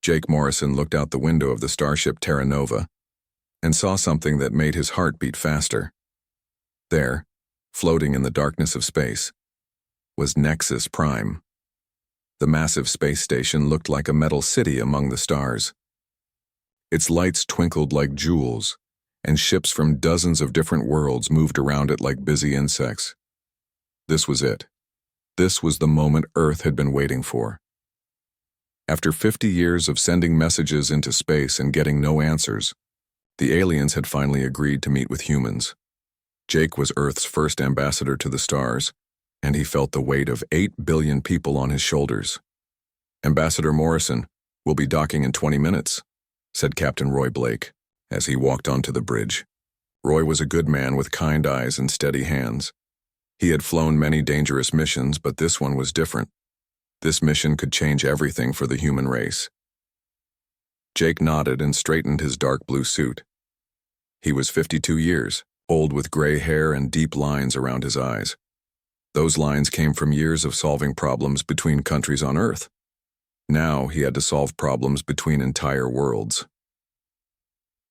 Jake Morrison looked out the window of the starship Terra Nova and saw something that made his heart beat faster. There, floating in the darkness of space, was Nexus Prime. The massive space station looked like a metal city among the stars. Its lights twinkled like jewels, and ships from dozens of different worlds moved around it like busy insects. This was it. This was the moment Earth had been waiting for. After 50 years of sending messages into space and getting no answers, the aliens had finally agreed to meet with humans. Jake was Earth's first ambassador to the stars, and he felt the weight of 8 billion people on his shoulders. "Ambassador Morrison will be docking in 20 minutes, said Captain Roy Blake, as he walked onto the bridge. Roy was a good man with kind eyes and steady hands. He had flown many dangerous missions, but this one was different. This mission could change everything for the human race. Jake nodded and straightened his dark blue suit. He was 52 years, old with gray hair and deep lines around his eyes. Those lines came from years of solving problems between countries on Earth. Now he had to solve problems between entire worlds.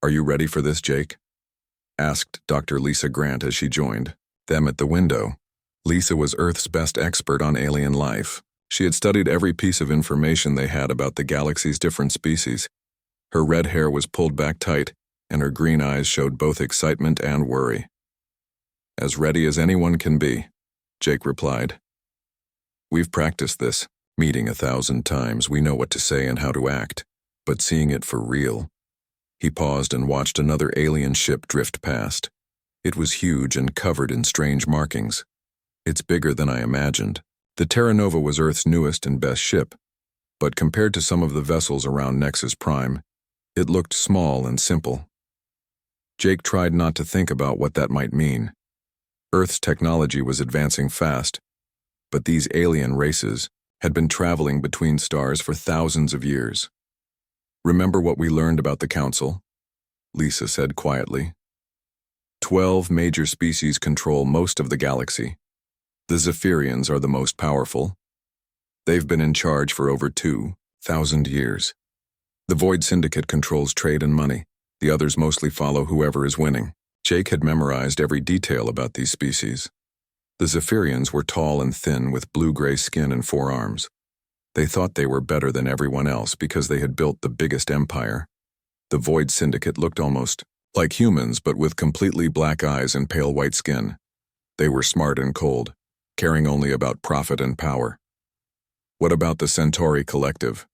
"Are you ready for this, Jake?" asked Dr. Lisa Grant as she joined them at the window. Lisa was Earth's best expert on alien life. She had studied every piece of information they had about the galaxy's different species. Her red hair was pulled back tight, and her green eyes showed both excitement and worry. "As ready as anyone can be," Jake replied. "We've practiced this meeting 1,000 times. We know what to say and how to act, but seeing it for real." He paused and watched another alien ship drift past. It was huge and covered in strange markings. "It's bigger than I imagined." The Terra Nova was Earth's newest and best ship, but compared to some of the vessels around Nexus Prime, it looked small and simple. Jake tried not to think about what that might mean. Earth's technology was advancing fast, but these alien races had been traveling between stars for thousands of years. "Remember what we learned about the Council?" Lisa said quietly. 12 major species control most of the galaxy. The Zephyrians are the most powerful. They've been in charge for over 2,000 years. The Void Syndicate controls trade and money. The others mostly follow whoever is winning. Jake had memorized every detail about these species. The Zephyrians were tall and thin with blue-gray skin and 4 arms. They thought they were better than everyone else because they had built the biggest empire. The Void Syndicate looked almost like humans, but with completely black eyes and pale white skin. They were smart and cold, caring only about profit and power. "What about the Centauri Collective?"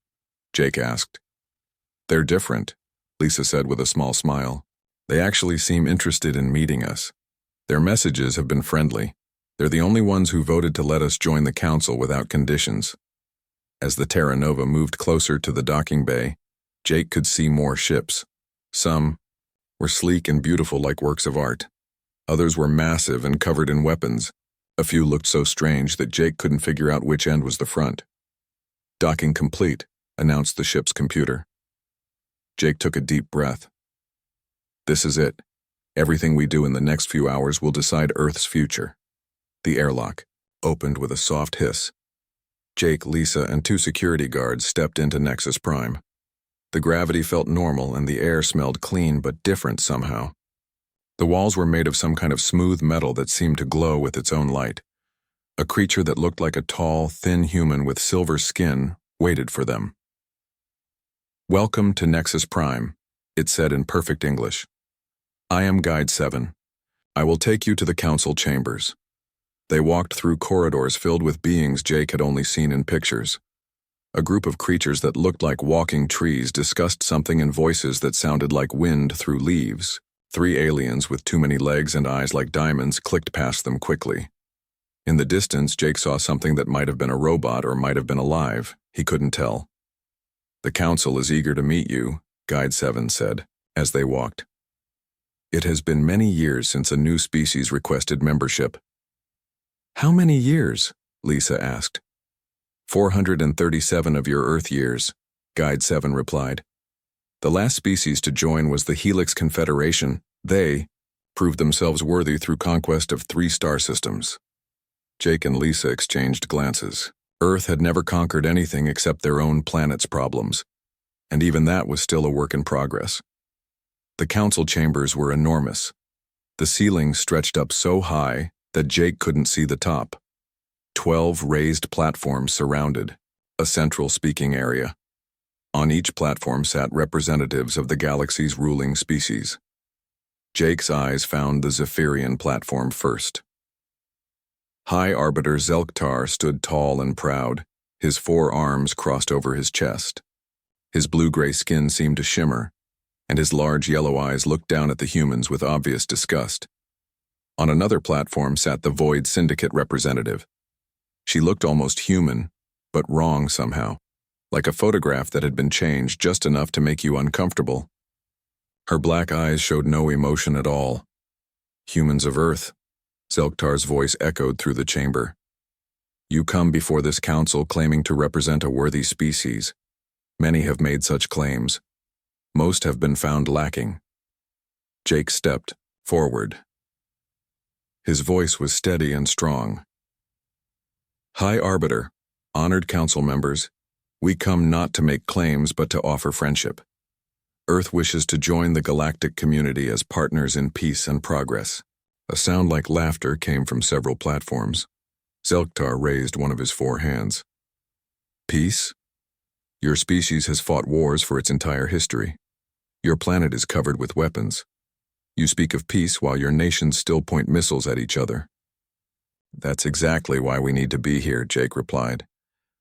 Jake asked. "They're different," Lisa said with a small smile. "They actually seem interested in meeting us. Their messages have been friendly. They're the only ones who voted to let us join the Council without conditions." As the Terra Nova moved closer to the docking bay, Jake could see more ships. Some were sleek and beautiful like works of art. Others were massive and covered in weapons. A few looked so strange that Jake couldn't figure out which end was the front. "Docking complete," announced the ship's computer. Jake took a deep breath. "This is it. Everything we do in the next few hours will decide Earth's future." The airlock opened with a soft hiss. Jake, Lisa, and 2 security guards stepped into Nexus Prime. The gravity felt normal and the air smelled clean but different somehow. The walls were made of some kind of smooth metal that seemed to glow with its own light. A creature that looked like a tall, thin human with silver skin waited for them. "Welcome to Nexus Prime," it said in perfect English. "I am Guide 7. I will take you to the Council chambers." They walked through corridors filled with beings Jake had only seen in pictures. A group of creatures that looked like walking trees discussed something in voices that sounded like wind through leaves. 3 aliens with too many legs and eyes like diamonds clicked past them quickly. In the distance, Jake saw something that might have been a robot or might have been alive. He couldn't tell. "The Council is eager to meet you," Guide 7 said, as they walked. "It has been many years since a new species requested membership." "How many years?" Lisa asked. 437 of your Earth years," Guide 7 replied. "The last species to join was the Helix Confederation. They proved themselves worthy through conquest of 3 star systems." Jake and Lisa exchanged glances. Earth had never conquered anything except their own planet's problems. and even that was still a work in progress. The council chambers were enormous. The ceilings stretched up so high that Jake couldn't see the top. 12 raised platforms surrounded a central speaking area. On each platform sat representatives of the galaxy's ruling species. Jake's eyes found the Zephyrian platform first. High Arbiter Zelktar stood tall and proud, his 4 arms crossed over his chest. His blue-gray skin seemed to shimmer, and his large yellow eyes looked down at the humans with obvious disgust. On another platform sat the Void Syndicate representative. She looked almost human, but wrong somehow, like a photograph that had been changed just enough to make you uncomfortable. Her black eyes showed no emotion at all. Humans of Earth, Zelktar's voice echoed through the chamber. You come before this council claiming to represent a worthy species. Many have made such claims. Most have been found lacking. Jake stepped forward. His voice was steady and strong. High Arbiter, honored council members, we come not to make claims but to offer friendship. Earth wishes to join the galactic community as partners in peace and progress. A sound like laughter came from several platforms. Zelktar raised one of his 4 hands. Peace? Your species has fought wars for its entire history. Your planet is covered with weapons. You speak of peace while your nations still point missiles at each other. That's exactly why we need to be here, Jake replied.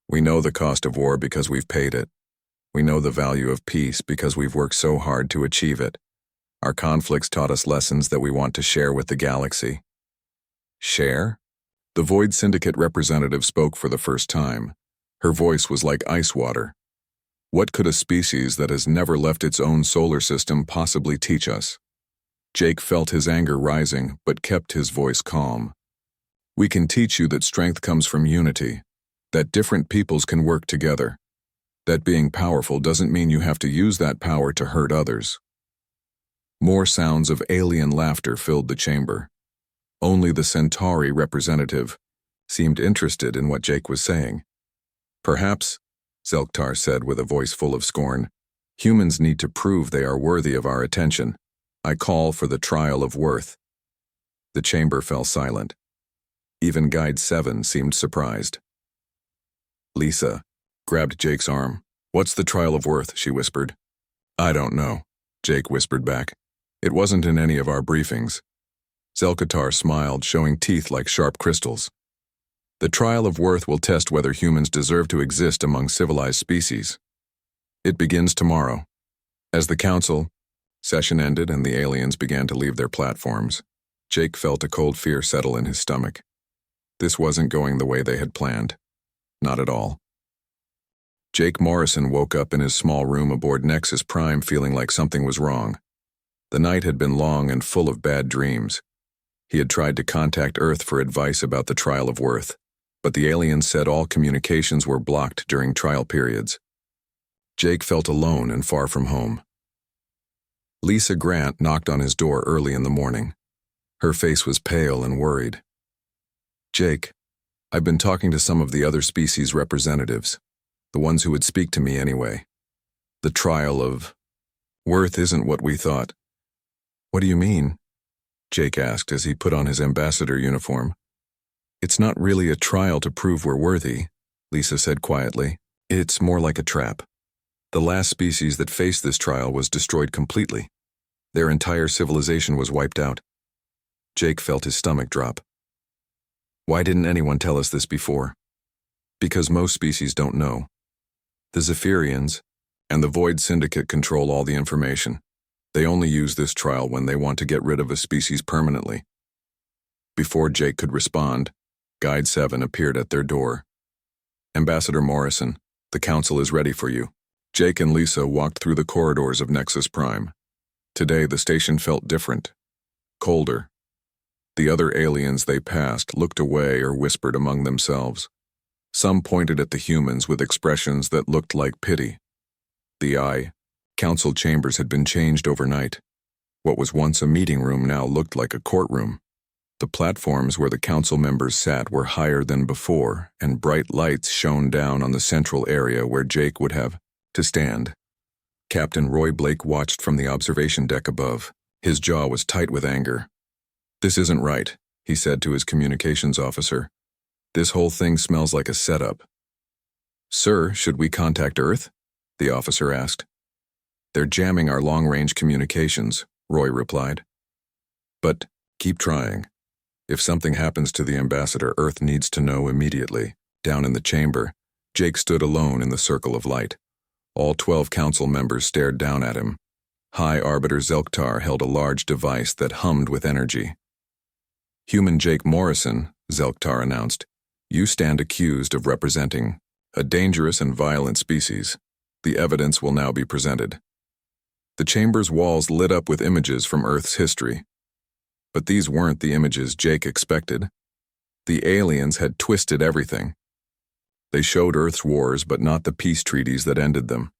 We know the cost of war because we've paid it. We know the value of peace because we've worked so hard to achieve it. Our conflicts taught us lessons that we want to share with the galaxy. Share? The Void Syndicate representative spoke for the first time. Her voice was like ice water. What could a species that has never left its own solar system possibly teach us? Jake felt his anger rising, but kept his voice calm. We can teach you that strength comes from unity, that different peoples can work together, that being powerful doesn't mean you have to use that power to hurt others. More sounds of alien laughter filled the chamber. Only the Centauri representative seemed interested in what Jake was saying. Perhaps, Zelktar said with a voice full of scorn, humans need to prove they are worthy of our attention. I call for the trial of worth. The chamber fell silent. Even Guide 7 seemed surprised. Lisa grabbed Jake's arm. What's the trial of worth? She whispered. I don't know, Jake whispered back. It wasn't in any of our briefings. Zelktar smiled, showing teeth like sharp crystals. The trial of worth will test whether humans deserve to exist among civilized species. It begins tomorrow. As the council session ended and the aliens began to leave their platforms, Jake felt a cold fear settle in his stomach. This wasn't going the way they had planned. Not at all. Jake Morrison woke up in his small room aboard Nexus Prime feeling like something was wrong. The night had been long and full of bad dreams. He had tried to contact Earth for advice about the trial of worth, but the aliens said all communications were blocked during trial periods. Jake felt alone and far from home. Lisa Grant knocked on his door early in the morning. Her face was pale and worried. Jake, I've been talking to some of the other species representatives, the ones who would speak to me anyway. The trial of worth isn't what we thought. What do you mean? Jake asked as he put on his ambassador uniform. It's not really a trial to prove we're worthy, Lisa said quietly. It's more like a trap. The last species that faced this trial was destroyed completely. Their entire civilization was wiped out. Jake felt his stomach drop. Why didn't anyone tell us this before? Because most species don't know. The Zephyrians and the Void Syndicate control all the information. They only use this trial when they want to get rid of a species permanently. Before Jake could respond, Guide 7 appeared at their door. Ambassador Morrison, the council is ready for you. Jake and Lisa walked through the corridors of Nexus Prime. Today the station felt different, colder. The other aliens they passed looked away or whispered among themselves. Some pointed at the humans with expressions that looked like pity. The council chambers had been changed overnight. What was once a meeting room now looked like a courtroom. The platforms where the council members sat were higher than before, and bright lights shone down on the central area where Jake would have to stand. Captain Roy Blake watched from the observation deck above. His jaw was tight with anger. "This isn't right," he said to his communications officer. "This whole thing smells like a setup." "Sir, should we contact Earth?" the officer asked. "They're jamming our long-range communications," Roy replied. "But keep trying. If something happens to the ambassador, Earth needs to know immediately." Down in the chamber, Jake stood alone in the circle of light. All 12 council members stared down at him. High Arbiter Zelktar held a large device that hummed with energy. "Human Jake Morrison," Zelktar announced, "you stand accused of representing a dangerous and violent species. The evidence will now be presented." The chamber's walls lit up with images from Earth's history. But these weren't the images Jake expected. The aliens had twisted everything. They showed Earth's wars, but not the peace treaties that ended them.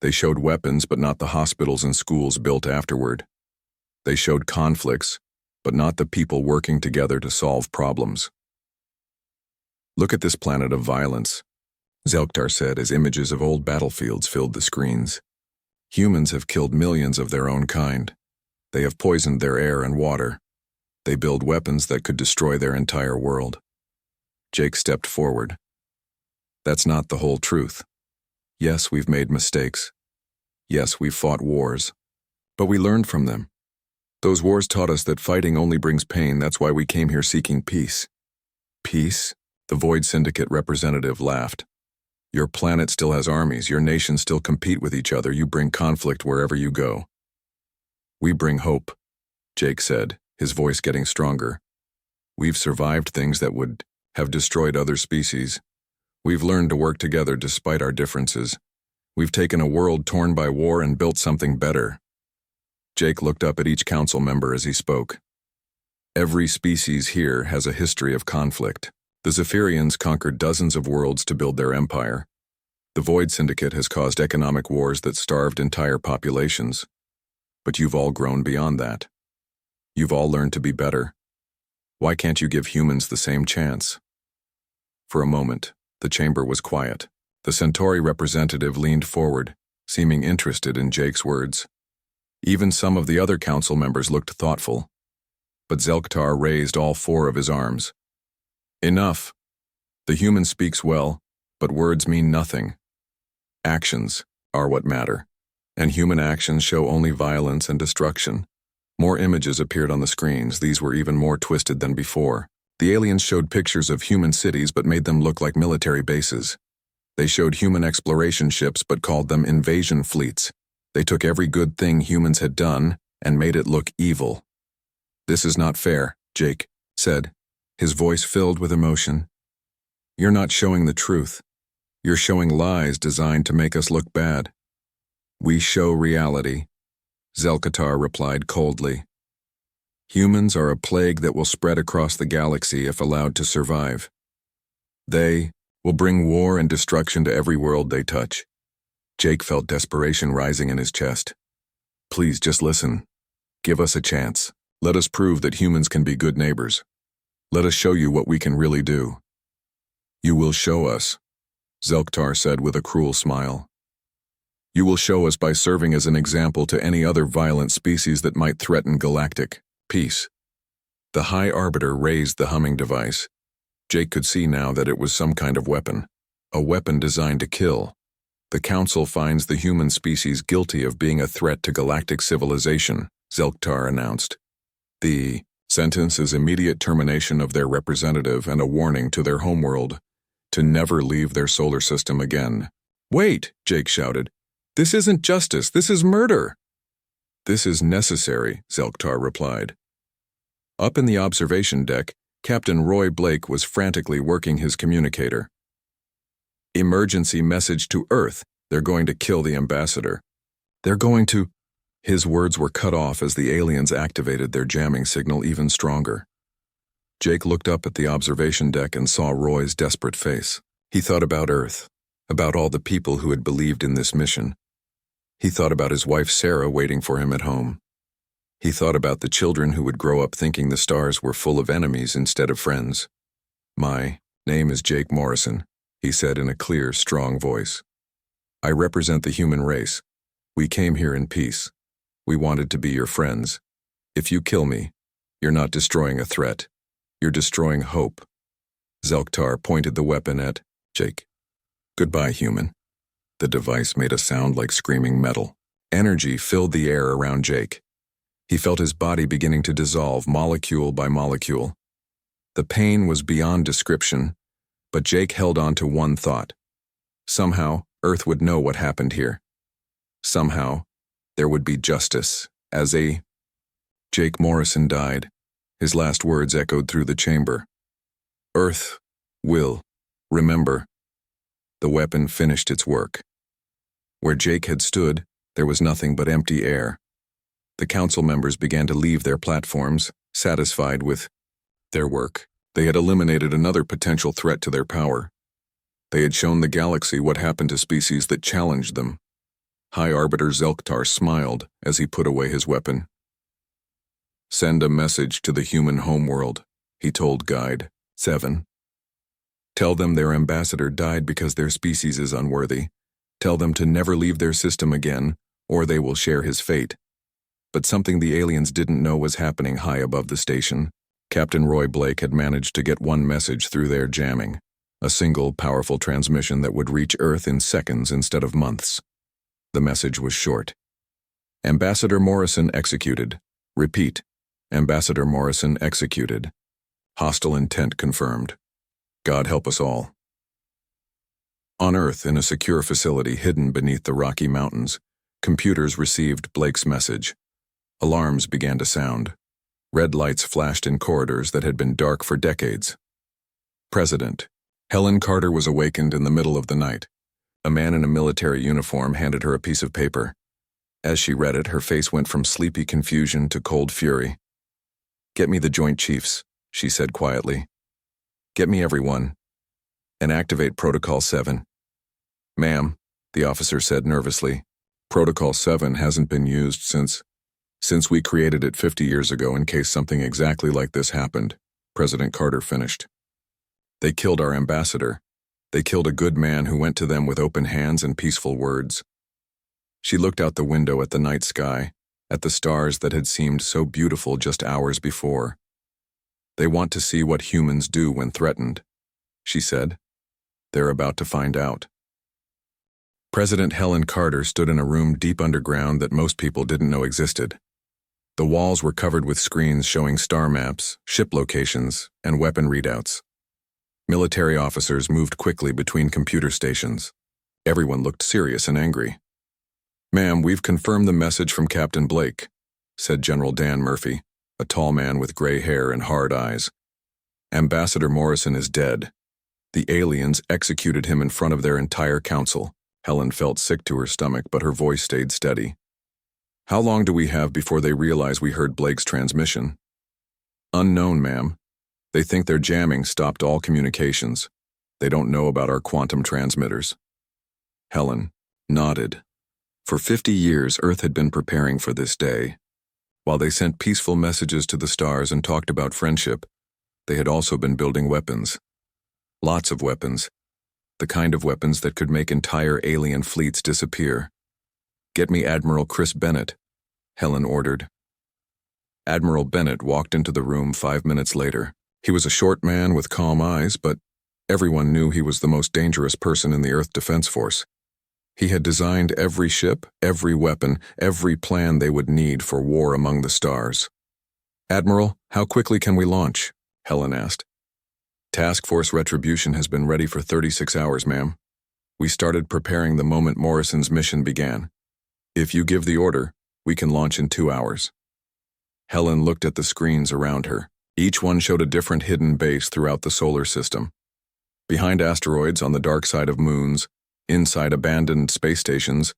They showed weapons, but not the hospitals and schools built afterward. They showed conflicts, but not the people working together to solve problems. "Look at this planet of violence," Zelktar said as images of old battlefields filled the screens. "Humans have killed millions of their own kind. They have poisoned their air and water. They build weapons that could destroy their entire world." Jake stepped forward. "That's not the whole truth. Yes, we've made mistakes. Yes, we've fought wars. But we learned from them. Those wars taught us that fighting only brings pain. That's why we came here seeking peace." "Peace?" The Void Syndicate representative laughed. "Your planet still has armies. Your nations still compete with each other. You bring conflict wherever you go." "We bring hope," Jake said, his voice getting stronger. "We've survived things that would have destroyed other species. We've learned to work together despite our differences. We've taken a world torn by war and built something better." Jake looked up at each council member as he spoke. "Every species here has a history of conflict. The Zephyrians conquered dozens of worlds to build their empire. The Void Syndicate has caused economic wars that starved entire populations. But you've all grown beyond that. You've all learned to be better. Why can't you give humans the same chance?" For a moment, the chamber was quiet. The Centauri representative leaned forward, seeming interested in Jake's words. Even some of the other council members looked thoughtful. But Zelktar raised all 4 of his arms. "Enough. The human speaks well, but words mean nothing. Actions are what matter, and human actions show only violence and destruction." More images appeared on the screens. These were even more twisted than before. The aliens showed pictures of human cities but made them look like military bases. They showed human exploration ships but called them invasion fleets. They took every good thing humans had done and made it look evil. "This is not fair," Jake said, his voice filled with emotion. "You're not showing the truth. You're showing lies designed to make us look bad." "We show reality," Zelktar replied coldly. "Humans are a plague that will spread across the galaxy if allowed to survive. They will bring war and destruction to every world they touch." Jake felt desperation rising in his chest. "Please just listen. Give us a chance. Let us prove that humans can be good neighbors. Let us show you what we can really do." "You will show us," Zelktar said with a cruel smile. "You will show us by serving as an example to any other violent species that might threaten galactic peace." The High Arbiter raised the humming device. Jake could see now that it was some kind of weapon. A weapon designed to kill. "The Council finds the human species guilty of being a threat to galactic civilization," Zelktar announced. "The sentence is immediate termination of their representative and a warning to their homeworld to never leave their solar system again." "Wait," Jake shouted. "This isn't justice, this is murder." "This is necessary," Zelktar replied. Up in the observation deck, Captain Roy Blake was frantically working his communicator. "Emergency message to Earth. They're going to kill the ambassador. They're going to—" His words were cut off as the aliens activated their jamming signal even stronger. Jake looked up at the observation deck and saw Roy's desperate face. He thought about Earth, about all the people who had believed in this mission. He thought about his wife Sarah waiting for him at home. He thought about the children who would grow up thinking the stars were full of enemies instead of friends. "My name is Jake Morrison," he said in a clear, strong voice. "I represent the human race. We came here in peace. We wanted to be your friends. If you kill me, you're not destroying a threat. You're destroying hope. Zelktar pointed the weapon at Jake. Goodbye, human. The device made a sound like screaming metal. Energy filled the air around Jake. He felt his body beginning to dissolve molecule by molecule. The pain was beyond description, but Jake held on to one thought. Somehow, Earth would know what happened here. Somehow, there would be justice, as Jake Morrison died. His last words echoed through the chamber. Earth will remember. The weapon finished its work. Where Jake had stood, there was nothing but empty air. The council members began to leave their platforms, satisfied with their work. They had eliminated another potential threat to their power. They had shown the galaxy what happened to species that challenged them. High Arbiter Zelktar smiled as he put away his weapon. Send a message to the human homeworld, he told Guide 7. Tell them their ambassador died because their species is unworthy. Tell them to never leave their system again, or they will share his fate. But something the aliens didn't know was happening high above the station. Captain Roy Blake had managed to get one message through their jamming, a single, powerful transmission that would reach Earth in seconds instead of months. The message was short. Ambassador Morrison executed. Repeat. Ambassador Morrison executed. Hostile intent confirmed. God help us all. On Earth, in a secure facility hidden beneath the Rocky Mountains, computers received Blake's message. Alarms began to sound. Red lights flashed in corridors that had been dark for decades. President. Helen Carter was awakened in the middle of the night. A man in a military uniform handed her a piece of paper. As she read it, her face went from sleepy confusion to cold fury. Get me the Joint Chiefs, she said quietly. Get me everyone. And activate Protocol 7. Ma'am, the officer said nervously. Protocol 7 hasn't been used since we created it 50 years ago in case something exactly like this happened, President Carter finished. They killed our ambassador. They killed a good man who went to them with open hands and peaceful words. She looked out the window at the night sky, at the stars that had seemed so beautiful just hours before. They want to see what humans do when threatened, she said. They're about to find out. President Helen Carter stood in a room deep underground that most people didn't know existed. The walls were covered with screens showing star maps, ship locations, and weapon readouts. Military officers moved quickly between computer stations. Everyone looked serious and angry. Ma'am, we've confirmed the message from Captain Blake, said General Dan Murphy, a tall man with gray hair and hard eyes. Ambassador Morrison is dead. The aliens executed him in front of their entire council. Helen felt sick to her stomach, but her voice stayed steady. How long do we have before they realize we heard Blake's transmission? Unknown, ma'am. They think their jamming stopped all communications. They don't know about our quantum transmitters. Helen nodded. For 50 years, Earth had been preparing for this day. While they sent peaceful messages to the stars and talked about friendship, they had also been building weapons. Lots of weapons. The kind of weapons that could make entire alien fleets disappear. Get me Admiral Chris Bennett, Helen ordered. Admiral Bennett walked into the room 5 minutes later. He was a short man with calm eyes, but everyone knew he was the most dangerous person in the Earth Defense Force. He had designed every ship, every weapon, every plan they would need for war among the stars. Admiral, how quickly can we launch? Helen asked. Task Force Retribution has been ready for 36 hours, ma'am. We started preparing the moment Morrison's mission began. If you give the order, we can launch in 2 hours. Helen looked at the screens around her. Each one showed a different hidden base throughout the solar system. Behind asteroids, on the dark side of moons, inside abandoned space stations,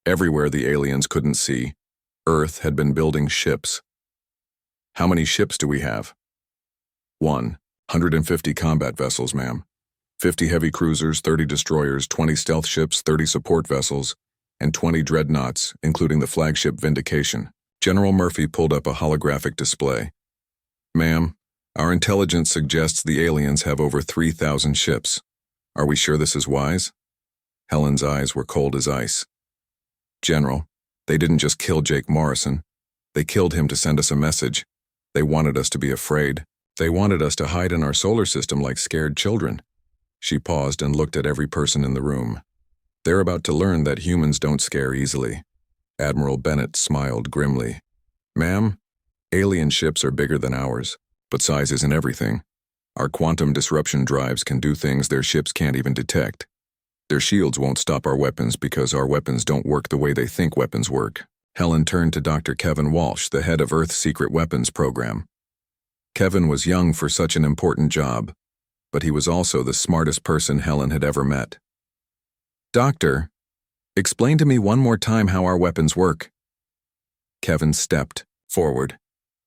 everywhere the aliens couldn't see, Earth had been building ships. How many ships do we have? 150 combat vessels, ma'am. 50 heavy cruisers, 30 destroyers, 20 stealth ships, 30 support vessels, and 20 dreadnoughts, including the flagship Vindication. General Murphy pulled up a holographic display. Ma'am, our intelligence suggests the aliens have over 3,000 ships. Are we sure this is wise? Helen's eyes were cold as ice. General, They didn't just kill Jake Morrison. They killed him to send us a message. They wanted us to be afraid. They wanted us to hide in our solar system like scared children. She paused and looked at every person in the room. They're about to learn that humans don't scare easily. Admiral Bennett smiled grimly. Ma'am, alien ships are bigger than ours, but size isn't everything. Our quantum disruption drives can do things their ships can't even detect. Their shields won't stop our weapons because our weapons don't work the way they think weapons work. Helen turned to Dr. Kevin Walsh, the head of Earth's Secret Weapons Program. Kevin was young for such an important job, but he was also the smartest person Helen had ever met. Doctor, explain to me one more time how our weapons work. Kevin stepped forward,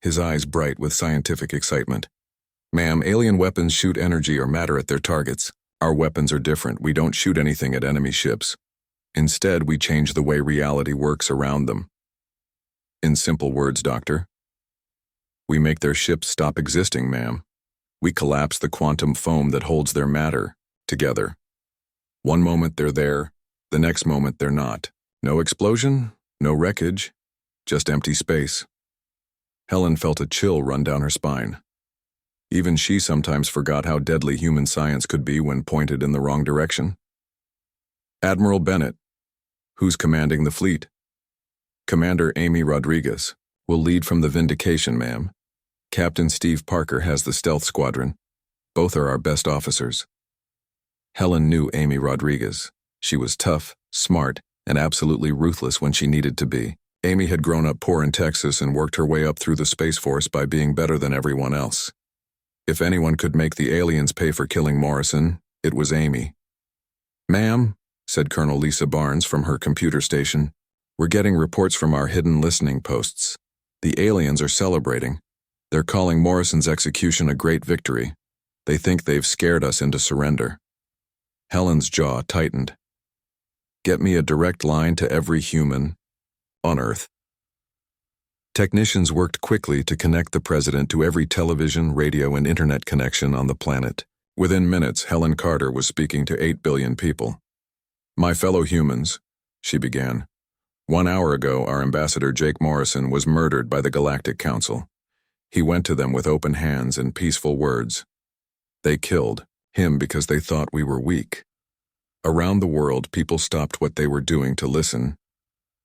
his eyes bright with scientific excitement. Ma'am, alien weapons shoot energy or matter at their targets. Our weapons are different. We don't shoot anything at enemy ships. Instead, we change the way reality works around them. In simple words, Doctor, we make their ships stop existing, ma'am. We collapse the quantum foam that holds their matter together. One moment they're there, the next moment they're not. No explosion, no wreckage, just empty space. Helen felt a chill run down her spine. Even she sometimes forgot how deadly human science could be when pointed in the wrong direction. Admiral Bennett, who's commanding the fleet? Commander Amy Rodriguez will lead from the Vindication, ma'am. Captain Steve Parker has the Stealth Squadron. Both are our best officers. Helen knew Amy Rodriguez. She was tough, smart, and absolutely ruthless when she needed to be. Amy had grown up poor in Texas and worked her way up through the Space Force by being better than everyone else. If anyone could make the aliens pay for killing Morrison, it was Amy. Ma'am, said Colonel Lisa Barnes from her computer station, we're getting reports from our hidden listening posts. The aliens are celebrating. They're calling Morrison's execution a great victory. They think they've scared us into surrender. Helen's jaw tightened. Get me a direct line to every human on Earth. Technicians worked quickly to connect the president to every television, radio, and internet connection on the planet. Within minutes, Helen Carter was speaking to 8 billion people. My fellow humans, she began. 1 hour ago, our ambassador Jake Morrison was murdered by the Galactic Council. He went to them with open hands and peaceful words. They killed him because they thought we were weak. Around the world, people stopped what they were doing to listen.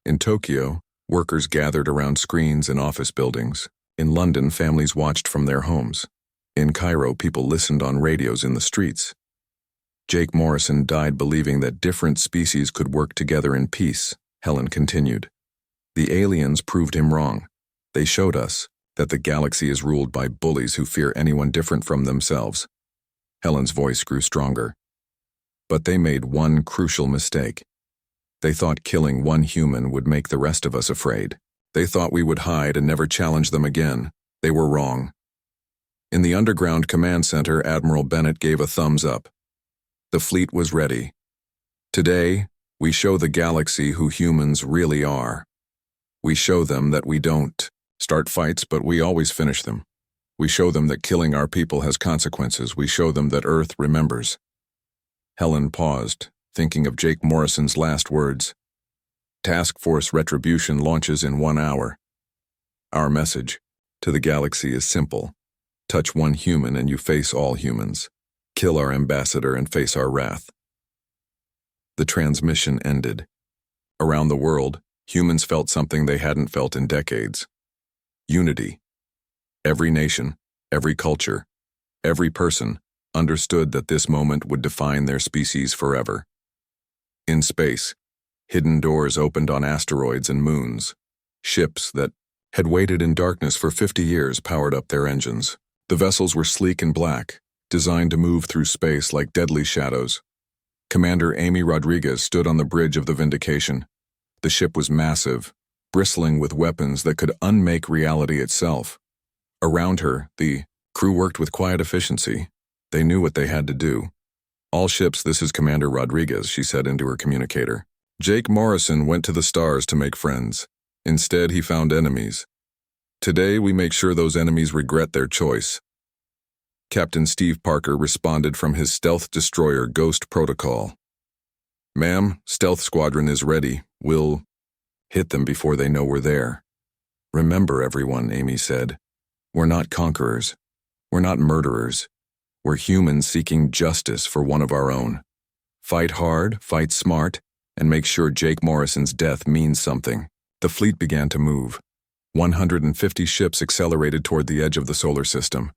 In Tokyo, workers gathered around screens in office buildings. In London, families watched from their homes. In Cairo, people listened on radios in the streets. Jake Morrison died believing that different species could work together in peace. Helen continued. The aliens proved him wrong. They showed us that the galaxy is ruled by bullies who fear anyone different from themselves. Helen's voice grew stronger. But they made one crucial mistake. They thought killing one human would make the rest of us afraid. They thought we would hide and never challenge them again. They were wrong. In the underground command center, Admiral Bennett gave a thumbs up. The fleet was ready. Today, we show the galaxy who humans really are. We show them that we don't start fights, but we always finish them. We show them that killing our people has consequences. We show them that Earth remembers. Helen paused, thinking of Jake Morrison's last words. Task Force Retribution launches in 1 hour. Our message to the galaxy is simple. Touch one human and you face all humans. Kill our ambassador and face our wrath. The transmission ended. Around the world, humans felt something they hadn't felt in decades. Unity. Every nation, every culture, every person understood that this moment would define their species forever. In space, hidden doors opened on asteroids and moons. Ships that had waited in darkness for 50 years powered up their engines. The vessels were sleek and black, designed to move through space like deadly shadows. Commander Amy Rodriguez stood on the bridge of the Vindication. The ship was massive, bristling with weapons that could unmake reality itself. Around her, the crew worked with quiet efficiency. They knew what they had to do. All ships, this is Commander Rodriguez, she said into her communicator. Jake Morrison went to the stars to make friends. Instead, he found enemies. Today, we make sure those enemies regret their choice. Captain Steve Parker responded from his stealth destroyer Ghost Protocol. Ma'am, Stealth Squadron is ready. We'll Hit them before they know we're there. Remember, everyone, Amy said. We're not conquerors. We're not murderers. We're humans seeking justice for one of our own. Fight hard, fight smart, and make sure Jake Morrison's death means something. The fleet began to move. 150 ships accelerated toward the edge of the solar system.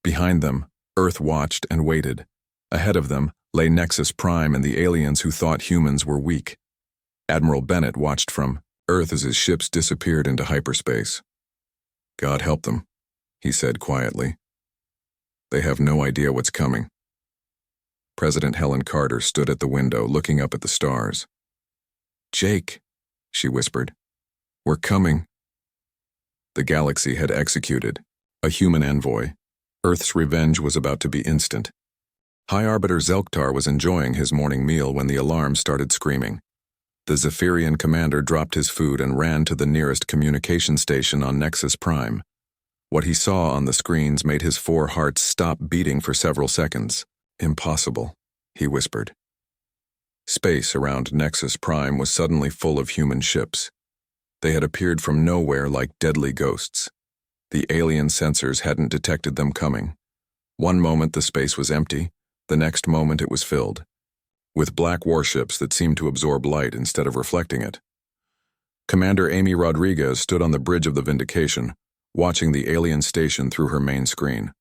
Behind them, Earth watched and waited. Ahead of them lay Nexus Prime and the aliens who thought humans were weak. Admiral Bennett watched from Earth as his ships disappeared into hyperspace. God help them, he said quietly. They have no idea what's coming. President Helen Carter stood at the window looking up at the stars. Jake, she whispered, we're coming. The galaxy had executed a human envoy. Earth's revenge was about to be instant. High Arbiter Zelktar was enjoying his morning meal when the alarm started screaming. The Zephyrian commander dropped his food and ran to the nearest communication station on Nexus Prime. What he saw on the screens made his 4 hearts stop beating for several seconds. Impossible, he whispered. Space around Nexus Prime was suddenly full of human ships. They had appeared from nowhere like deadly ghosts. The alien sensors hadn't detected them coming. One moment the space was empty, the next moment it was filled, with black warships that seemed to absorb light instead of reflecting it. Commander Amy Rodriguez stood on the bridge of the Vindication, watching the alien station through her main screen.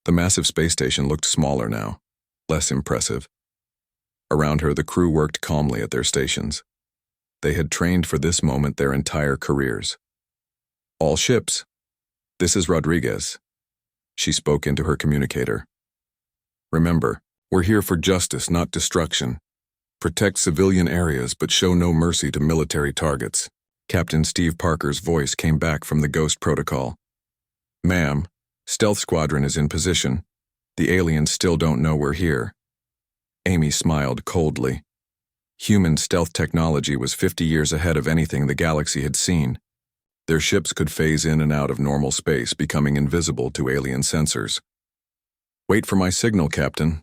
The massive space station looked smaller now, less impressive. Around her, the crew worked calmly at their stations. They had trained for this moment their entire careers. All ships. This is Rodriguez. She spoke into her communicator. Remember, we're here for justice, not destruction. Protect civilian areas, but show no mercy to military targets. Captain Steve Parker's voice came back from the Ghost Protocol. Ma'am, Stealth Squadron is in position. The aliens still don't know we're here. Amy smiled coldly. Human stealth technology was 50 years ahead of anything the galaxy had seen. Their ships could phase in and out of normal space, becoming invisible to alien sensors. Wait for my signal, Captain.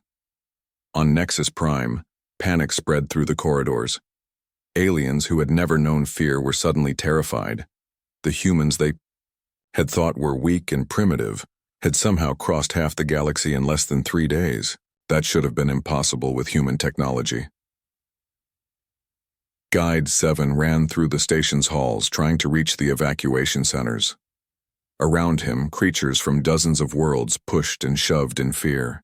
On Nexus Prime, panic spread through the corridors. Aliens who had never known fear were suddenly terrified. The humans they had thought were weak and primitive had somehow crossed half the galaxy in less than 3 days. That should have been impossible with human technology. Guide 7 ran through the station's halls, trying to reach the evacuation centers. Around him, creatures from dozens of worlds pushed and shoved in fear.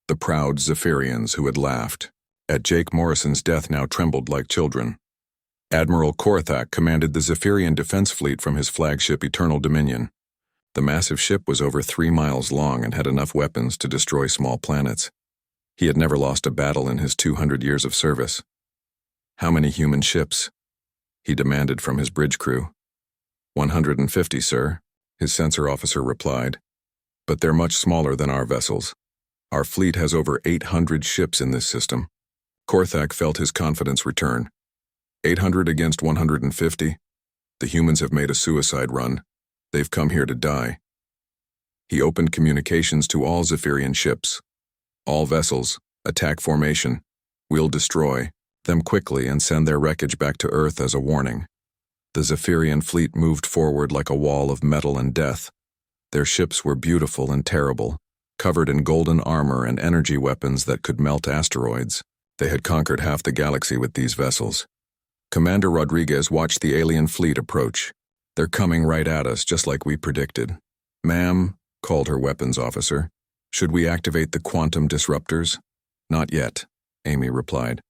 The proud Zephyrians who had laughed at Jake Morrison's death now trembled like children. Admiral Korthak commanded the Zephyrian defense fleet from his flagship Eternal Dominion. The massive ship was over 3 miles long and had enough weapons to destroy small planets. He had never lost a battle in his 200 years of service. How many human ships? He demanded from his bridge crew. 150, sir, his sensor officer replied. But they're much smaller than our vessels. Our fleet has over 800 ships in this system. Korthak felt his confidence return. 800 against 150? The humans have made a suicide run. They've come here to die. He opened communications to all Zephyrian ships. All vessels, attack formation. We'll destroy them quickly and send their wreckage back to Earth as a warning. The Zephyrian fleet moved forward like a wall of metal and death. Their ships were beautiful and terrible, covered in golden armor and energy weapons that could melt asteroids. They had conquered half the galaxy with these vessels. Commander Rodriguez watched the alien fleet approach. They're coming right at us, just like we predicted. Ma'am, called her weapons officer, should we activate the quantum disruptors? Not yet, Amy replied.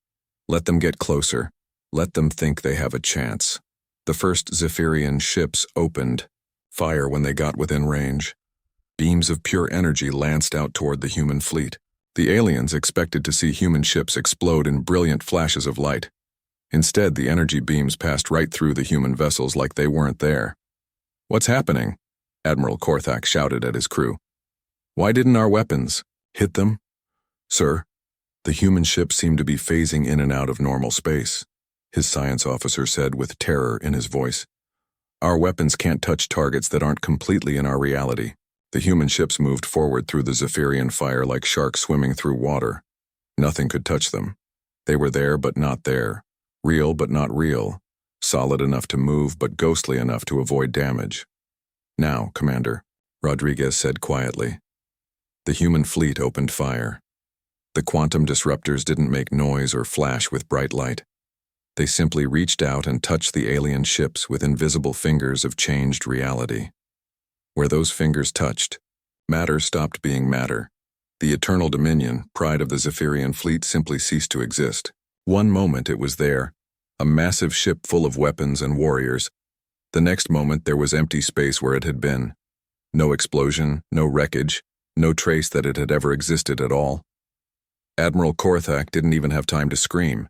Let them get closer. Let them think they have a chance. The first Zephyrian ships opened fire when they got within range. Beams of pure energy lanced out toward the human fleet. The aliens expected to see human ships explode in brilliant flashes of light. Instead, the energy beams passed right through the human vessels like they weren't there. What's happening? Admiral Korthak shouted at his crew. Why didn't our weapons hit them? Sir, the human ships seem to be phasing in and out of normal space, his science officer said with terror in his voice. Our weapons can't touch targets that aren't completely in our reality. The human ships moved forward through the Zephyrian fire like sharks swimming through water. Nothing could touch them. They were there but not there. Real but not real. solid enough to move but ghostly enough to avoid damage. "Now, Commander," Rodriguez said quietly. The human fleet opened fire. The quantum disruptors didn't make noise or flash with bright light. They simply reached out and touched the alien ships with invisible fingers of changed reality. Where those fingers touched, matter stopped being matter. The eternal dominion, pride of the Zephyrian fleet, simply ceased to exist. One moment it was there, a massive ship full of weapons and warriors. The next moment there was empty space where it had been. No explosion, no wreckage, no trace that it had ever existed at all. Admiral Korthak didn't even have time to scream.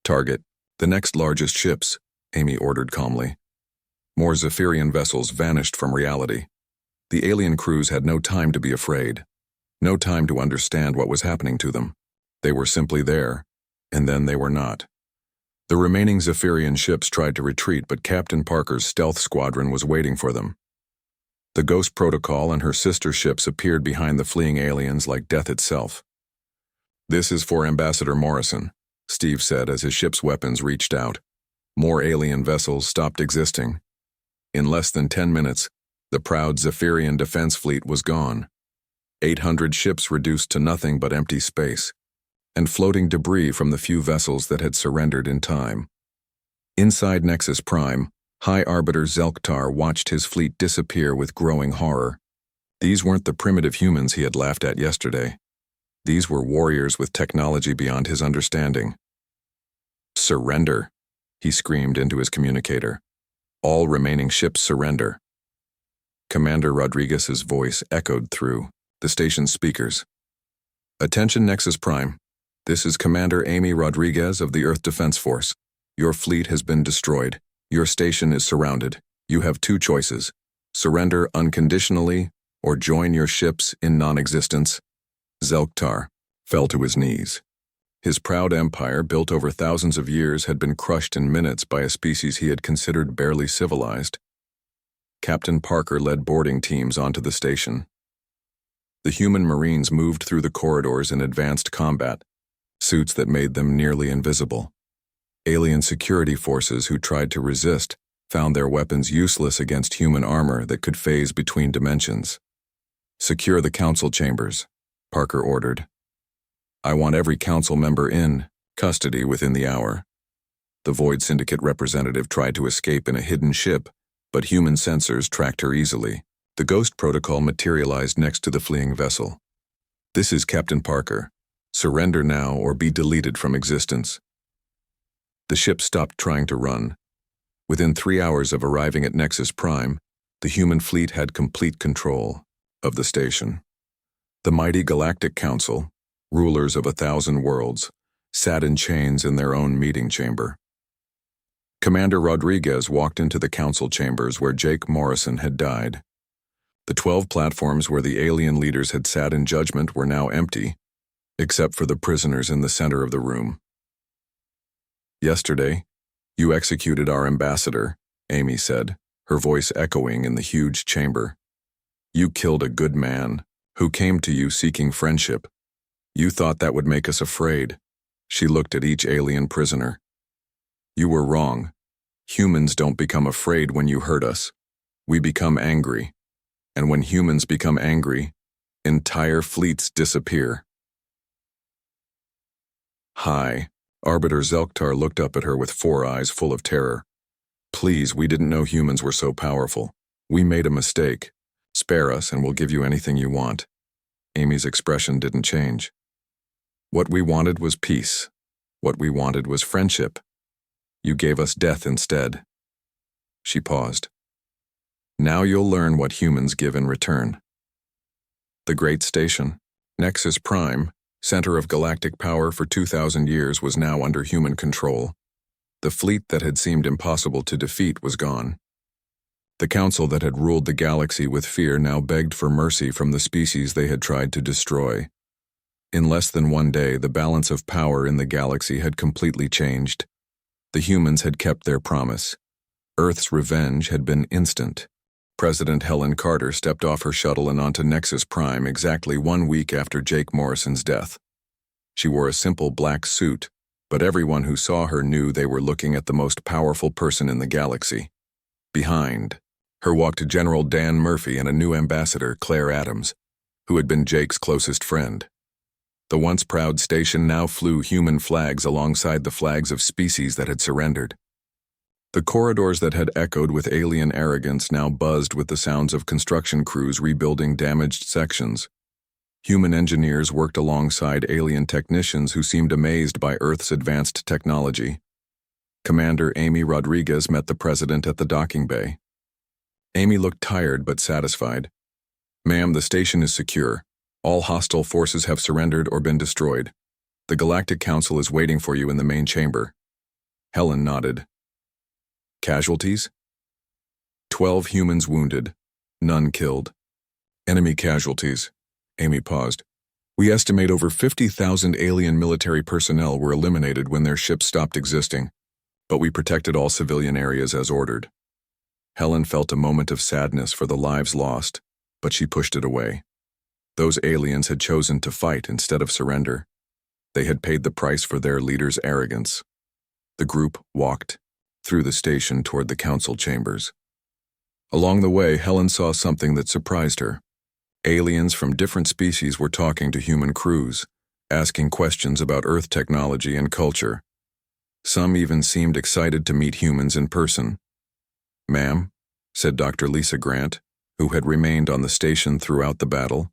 "Target the next largest ships," Amy ordered calmly. More Zephyrian vessels vanished from reality. The alien crews had no time to be afraid, no time to understand what was happening to them. They were simply there, and then they were not. The remaining Zephyrian ships tried to retreat, but Captain Parker's stealth squadron was waiting for them. The Ghost Protocol and her sister ships appeared behind the fleeing aliens like death itself. "This is for Ambassador Morrison," Steve said as his ship's weapons reached out. More alien vessels stopped existing. In less than 10 minutes, the proud Zephyrian defense fleet was gone. 800 ships reduced to nothing but empty space, and floating debris from the few vessels that had surrendered in time. Inside Nexus Prime, High Arbiter Zelktar watched his fleet disappear with growing horror. These weren't the primitive humans he had laughed at yesterday. These were warriors with technology beyond his understanding. "Surrender," he screamed into his communicator. "All remaining ships surrender." Commander Rodriguez's voice echoed through the station's speakers. "Attention Nexus Prime. This is Commander Amy Rodriguez of the Earth Defense Force. Your fleet has been destroyed. Your station is surrounded. You have two choices: surrender unconditionally or join your ships in non-existence." Zelktar fell to his knees. His proud empire, built over thousands of years, had been crushed in minutes by a species he had considered barely civilized. Captain Parker led boarding teams onto the station. The human Marines moved through the corridors in advanced combat, suits that made them nearly invisible. Alien security forces who tried to resist found their weapons useless against human armor that could phase between dimensions. "Secure the council chambers," Parker ordered. "I want every council member in custody within the hour." The Void Syndicate representative tried to escape in a hidden ship, but human sensors tracked her easily. The Ghost Protocol materialized next to the fleeing vessel. "This is Captain Parker. Surrender now or be deleted from existence." The ship stopped trying to run. Within 3 hours of arriving at Nexus Prime, the human fleet had complete control of the station. The mighty Galactic Council, rulers of 1,000 worlds, sat in chains in their own meeting chamber. Commander Rodriguez walked into the council chambers where Jake Morrison had died. The 12 platforms where the alien leaders had sat in judgment were now empty, except for the prisoners in the center of the room. "Yesterday, you executed our ambassador," Amy said, her voice echoing in the huge chamber. "You killed a good man who came to you seeking friendship. You thought that would make us afraid." She looked at each alien prisoner. "You were wrong. Humans don't become afraid when you hurt us. We become angry. And when humans become angry, entire fleets disappear." "Hi." Arbiter Zelktar looked up at her with 4 eyes full of terror. "Please, we didn't know humans were so powerful. We made a mistake. Spare us and we'll give you anything you want." Amy's expression didn't change. "What we wanted was peace. What we wanted was friendship. You gave us death instead." She paused. "Now you'll learn what humans give in return." The great station, Nexus Prime, center of galactic power for 2,000 years, was now under human control. The fleet that had seemed impossible to defeat was gone. The council that had ruled the galaxy with fear now begged for mercy from the species they had tried to destroy. In less than 1 day, the balance of power in the galaxy had completely changed. The humans had kept their promise. Earth's revenge had been instant. President Helen Carter stepped off her shuttle and onto Nexus Prime exactly 1 week after Jake Morrison's death. She wore a simple black suit, but everyone who saw her knew they were looking at the most powerful person in the galaxy. Behind her walked General Dan Murphy and a new ambassador, Claire Adams, who had been Jake's closest friend. The once proud station now flew human flags alongside the flags of species that had surrendered. The corridors that had echoed with alien arrogance now buzzed with the sounds of construction crews rebuilding damaged sections. Human engineers worked alongside alien technicians who seemed amazed by Earth's advanced technology. Commander Amy Rodriguez met the president at the docking bay. Amy looked tired but satisfied. "Ma'am, the station is secure. All hostile forces have surrendered or been destroyed. The Galactic Council is waiting for you in the main chamber." Helen nodded. "Casualties?" 12 humans wounded, none killed. "Enemy casualties." Amy paused. "We estimate over 50,000 alien military personnel were eliminated when their ships stopped existing, but we protected all civilian areas as ordered." Helen felt a moment of sadness for the lives lost, but she pushed it away. Those aliens had chosen to fight instead of surrender. They had paid the price for their leader's arrogance. The group walked through the station toward the council chambers. Along the way, Helen saw something that surprised her. Aliens from different species were talking to human crews, asking questions about Earth technology and culture. Some even seemed excited to meet humans in person. "Ma'am," said Dr. Lisa Grant, who had remained on the station throughout the battle,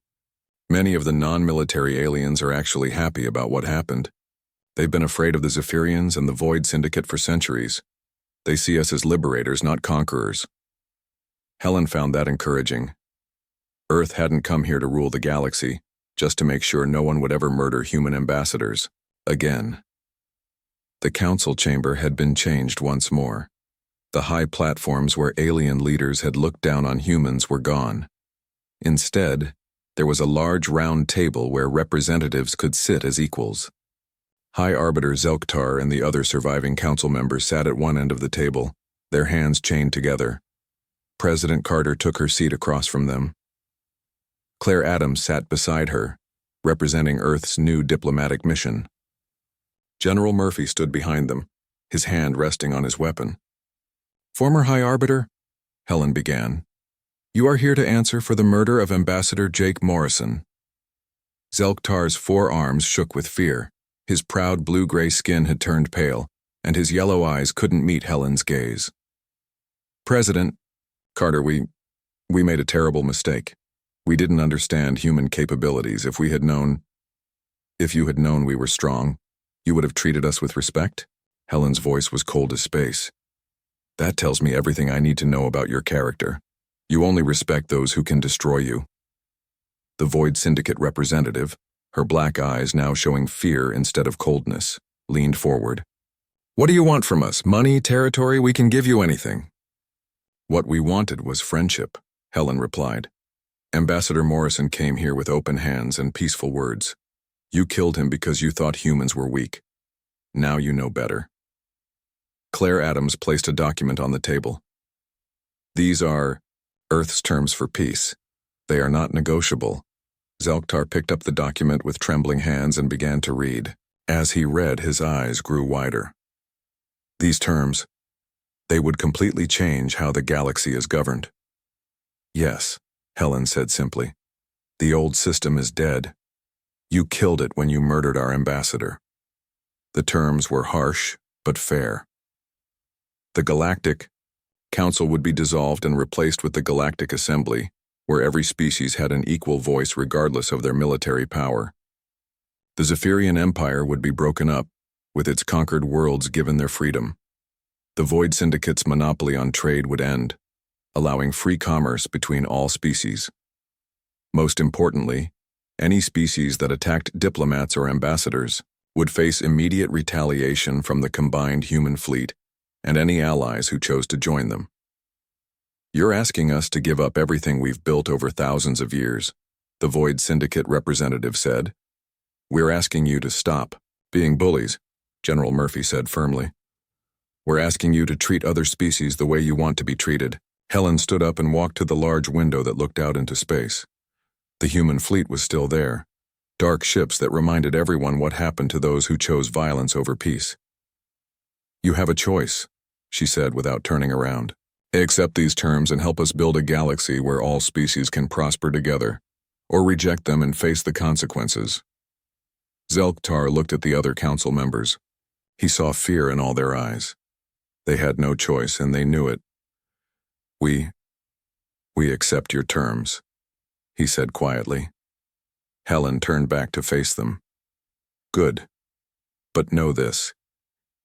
"many of the non-military aliens are actually happy about what happened. They've been afraid of the Zephyrians and the Void Syndicate for centuries. They see us as liberators, not conquerors." Helen found that encouraging. Earth hadn't come here to rule the galaxy, just to make sure no one would ever murder human ambassadors again. The council chamber had been changed once more. The high platforms where alien leaders had looked down on humans were gone. Instead, there was a large round table where representatives could sit as equals. High Arbiter Zelktar and the other surviving council members sat at one end of the table, their hands chained together. President Carter took her seat across from them. Claire Adams sat beside her, representing Earth's new diplomatic mission. General Murphy stood behind them, his hand resting on his weapon. "Former High Arbiter," Helen began, "you are here to answer for the murder of Ambassador Jake Morrison." Zelktar's forearms shook with fear. His proud blue-gray skin had turned pale, and his yellow eyes couldn't meet Helen's gaze. "President Carter, we made a terrible mistake. We didn't understand human capabilities. If you had known we were strong, you would have treated us with respect." Helen's voice was cold as space. "That tells me everything I need to know about your character. You only respect those who can destroy you." The Void Syndicate representative, her black eyes now showing fear instead of coldness, leaned forward. "What do you want from us? Money, territory? We can give you anything." "What we wanted was friendship," Helen replied. "Ambassador Morrison came here with open hands and peaceful words. You killed him because you thought humans were weak. Now you know better." Claire Adams placed a document on the table. "These are Earth's terms for peace. They are not negotiable." Zelktar picked up the document with trembling hands and began to read. As he read, his eyes grew wider. "These terms, they would completely change how the galaxy is governed." "Yes," Helen said simply. "The old system is dead. You killed it when you murdered our ambassador." The terms were harsh, but fair. The Galactic Council would be dissolved and replaced with the Galactic Assembly, where every species had an equal voice regardless of their military power. The Zephyrian Empire would be broken up, with its conquered worlds given their freedom. The Void Syndicate's monopoly on trade would end, allowing free commerce between all species. Most importantly, any species that attacked diplomats or ambassadors would face immediate retaliation from the combined human fleet and any allies who chose to join them. "You're asking us to give up everything we've built over thousands of years," the Void Syndicate representative said. "We're asking you to stop being bullies," General Murphy said firmly. "We're asking you to treat other species the way you want to be treated." Helen stood up and walked to the large window that looked out into space. The human fleet was still there, Dark ships that reminded everyone what happened to those who chose violence over peace. "You have a choice," she said without turning around. "Accept these terms and help us build a galaxy where all species can prosper together, or reject them and face the consequences." Zelktar looked at the other council members. He saw fear in all their eyes. They had no choice, and they knew it. We accept your terms," he said quietly. Helen turned back to face them. "Good. But know this.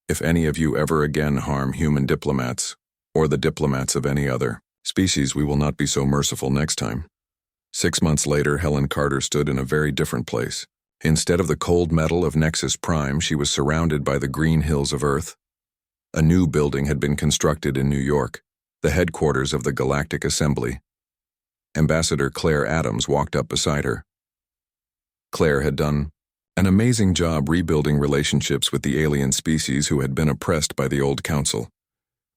If any of you ever again harm human diplomats, or the diplomats of any other species, we will not be so merciful next time." 6 months later, Helen Carter stood in a very different place. Instead of the cold metal of Nexus Prime, she was surrounded by the green hills of Earth. A new building had been constructed in New York, the headquarters of the Galactic Assembly. Ambassador Claire Adams walked up beside her. Claire had done an amazing job rebuilding relationships with the alien species who had been oppressed by the old council.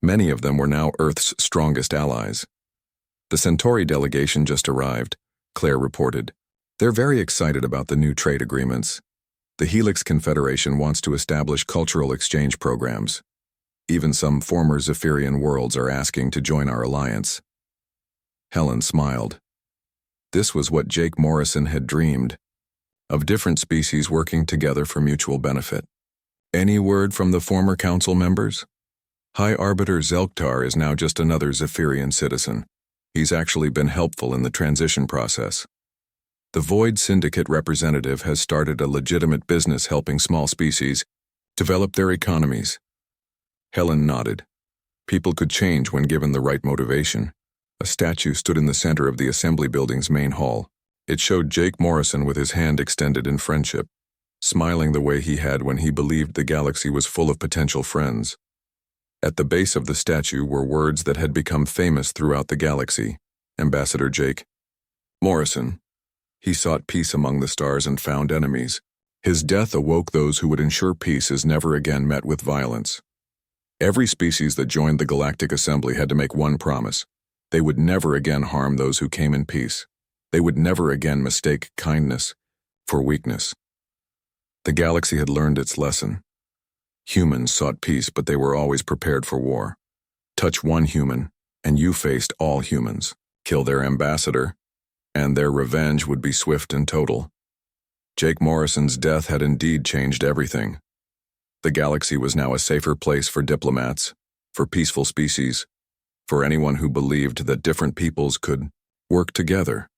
Many of them were now Earth's strongest allies. "The Centauri delegation just arrived," Claire reported. "They're very excited about the new trade agreements. The Helix Confederation wants to establish cultural exchange programs. Even some former Zephyrian worlds are asking to join our alliance." Helen smiled. This was what Jake Morrison had dreamed, of different species working together for mutual benefit. "Any word from the former council members?" "High Arbiter Zelktar is now just another Zephyrian citizen. He's actually been helpful in the transition process. The Void Syndicate representative has started a legitimate business helping small species develop their economies." Helen nodded. People could change when given the right motivation. A statue stood in the center of the assembly building's main hall. It showed Jake Morrison with his hand extended in friendship, smiling the way he had when he believed the galaxy was full of potential friends. At the base of the statue were words that had become famous throughout the galaxy. Ambassador Jake Morrison. He sought peace among the stars and found enemies. His death awoke those who would ensure peace is never again met with violence. Every species that joined the Galactic Assembly had to make one promise. They would never again harm those who came in peace. They would never again mistake kindness for weakness. The galaxy had learned its lesson. Humans sought peace, but they were always prepared for war. Touch one human, and you faced all humans. Kill their ambassador, and their revenge would be swift and total. Jake Morrison's death had indeed changed everything. The galaxy was now a safer place for diplomats, for peaceful species, for anyone who believed that different peoples could work together.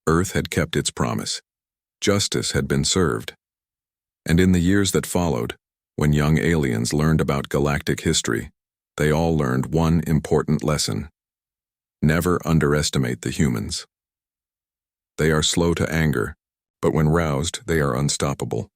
Earth had kept its promise. Justice had been served. And in the years that followed, when young aliens learned about galactic history, they all learned one important lesson. Never underestimate the humans. They are slow to anger, but when roused, they are unstoppable.